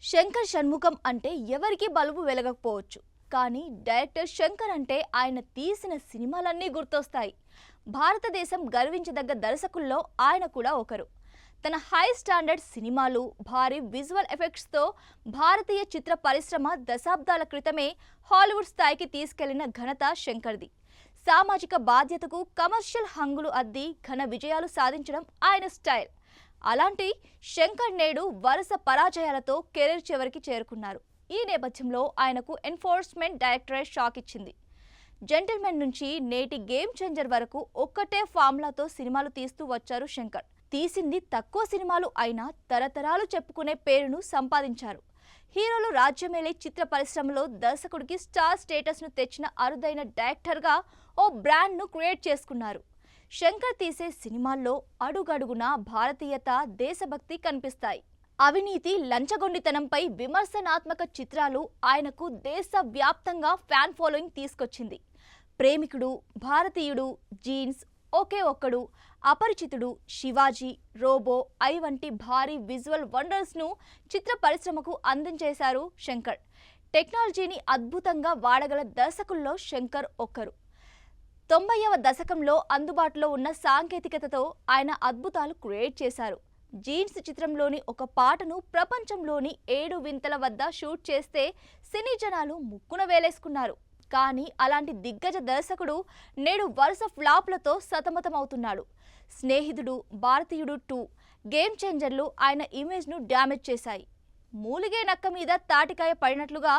శంకర్ షణ్ముఖం అంటే ఎవరికి బలుబు వెలగకపోవచ్చు. కానీ డైరెక్టర్ శంకర్ అంటే ఆయన తీసిన సినిమాలన్నీ గుర్తొస్తాయి. భారతదేశం గర్వించదగ్గ దర్శకుల్లో ఆయన కూడా ఒకరు. తన హై స్టాండర్డ్ సినిమాలు, భారీ విజువల్ ఎఫెక్ట్స్తో భారతీయ చిత్ర పరిశ్రమ దశాబ్దాల క్రితమే హాలీవుడ్ స్థాయికి తీసుకెళ్లిన ఘనత శంకర్ది. సామాజిక బాధ్యతకు కమర్షియల్ హంగులు అద్ది ఘన విజయాలు సాధించడం ఆయన స్టైల్. అలాంటి శంకర్ నేడు వరుస పరాజయాలతో కెరీర్ చివరికి చేరుకున్నారు. ఈ నేపథ్యంలో ఆయనకు ఎన్ఫోర్స్మెంట్ డైరెక్టరేట్ షాక్ ఇచ్చింది. జెంటిల్మెన్ నుంచి నేటి గేమ్ చేంజర్ వరకు ఒక్కటే ఫార్ములాతో సినిమాలు తీస్తూ వచ్చారు శంకర్. తీసింది తక్కువ సినిమాలు అయినా తరతరాలు చెప్పుకునే పేరును సంపాదించారు. హీరోలు రాజ్యమేలే చిత్ర పరిశ్రమలో దర్శకుడికి స్టార్ స్టేటస్ను తెచ్చిన అరుదైన డైరెక్టర్గా ఓ బ్రాండ్ను క్రియేట్ చేసుకున్నారు. శంకర్ తీసే సినిమాల్లో అడుగడుగునా భారతీయత, దేశభక్తి కనిపిస్తాయి. అవినీతి, లంచగొండితనంపై విమర్శనాత్మక చిత్రాలు ఆయనకు దేశవ్యాప్తంగా ఫ్యాన్ ఫాలోయింగ్ తీసుకొచ్చింది. ప్రేమికుడు, భారతీయుడు, జీన్స్, ఒకే ఒక్కడు, అపరిచితుడు, శివాజీ, రోబో, ఐ వంటి భారీ విజువల్ వండర్స్ను చిత్ర పరిశ్రమకు అందించేశారు శంకర్. టెక్నాలజీని అద్భుతంగా వాడగల దర్శకుల్లో శంకర్ ఒక్కరు. 90వ దశకంలో అందుబాటులో ఉన్న సాంకేతికతతో ఆయన అద్భుతాలు క్రియేట్ చేశారు. జీన్స్ చిత్రంలోని ఒక పాటను ప్రపంచంలోని 7 వింతల వద్ద షూట్ చేస్తే సినీ జనాలు ముక్కున వేలేసుకున్నారు. కానీ అలాంటి దిగ్గజ దర్శకుడు నేడు వరుస ఫ్లాప్లతో సతమతమవుతున్నాడు. స్నేహితుడు, భారతీయుడు 2, గేమ్ చేంజర్లు ఆయన ఇమేజ్ను డ్యామేజ్ చేశాయి. మూలిగే నక్క మీద తాటికాయ పడినట్లుగా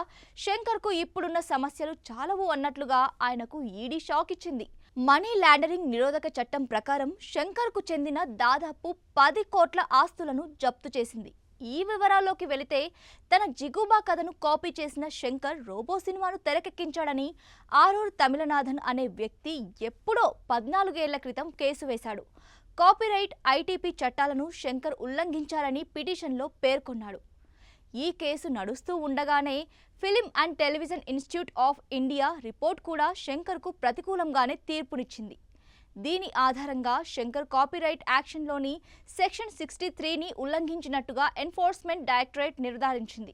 శంకర్కు ఇప్పుడున్న సమస్యలు చాలవు అన్నట్లుగా ఆయనకు ఈడీ షాక్ ఇచ్చింది. మనీ లాండరింగ్ నిరోధక చట్టం ప్రకారం శంకర్కు చెందిన దాదాపు 10 కోట్ల ఆస్తులను జప్తు చేసింది. ఈ వివరాల్లోకి వెళితే తన జిగుబా కథను కాపీ చేసిన శంకర్ రోబో సినిమాను తెరకెక్కించాడని ఆరూర్ తమిళనాథన్ అనే వ్యక్తి ఎప్పుడో 14 ఏళ్ల క్రితం కేసు వేశాడు. కాపీరైట్, ఐటీపీ చట్టాలను శంకర్ ఉల్లంఘించారని పిటిషన్లో పేర్కొన్నాడు. ఈ కేసు నడుస్తూ ఉండగానే film and television institute of India report కూడా శంకర్కు ప్రతికూలంగానే తీర్పునిచ్చింది. దీని ఆధారంగా శంకర్ కాపీరైట్ యాక్షన్లోని సెక్షన్ 63ని ఉల్లంఘించినట్టుగా ఎన్ఫోర్స్మెంట్ డైరెక్టరేట్ నిర్ధారించింది.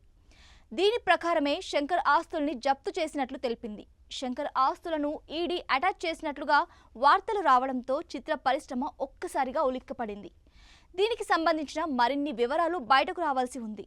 దీని ప్రకారమే శంకర్ ఆస్తుల్ని జప్తు చేసినట్లు తెలిపింది. శంకర్ ఆస్తులను ఈడీ అటాచ్ చేసినట్లుగా వార్తలు రావడంతో చిత్ర పరిశ్రమ ఒక్కసారిగా ఉలిక్కిపడింది. దీనికి సంబంధించిన మరిన్ని వివరాలు బయటకు రావాల్సి ఉంది.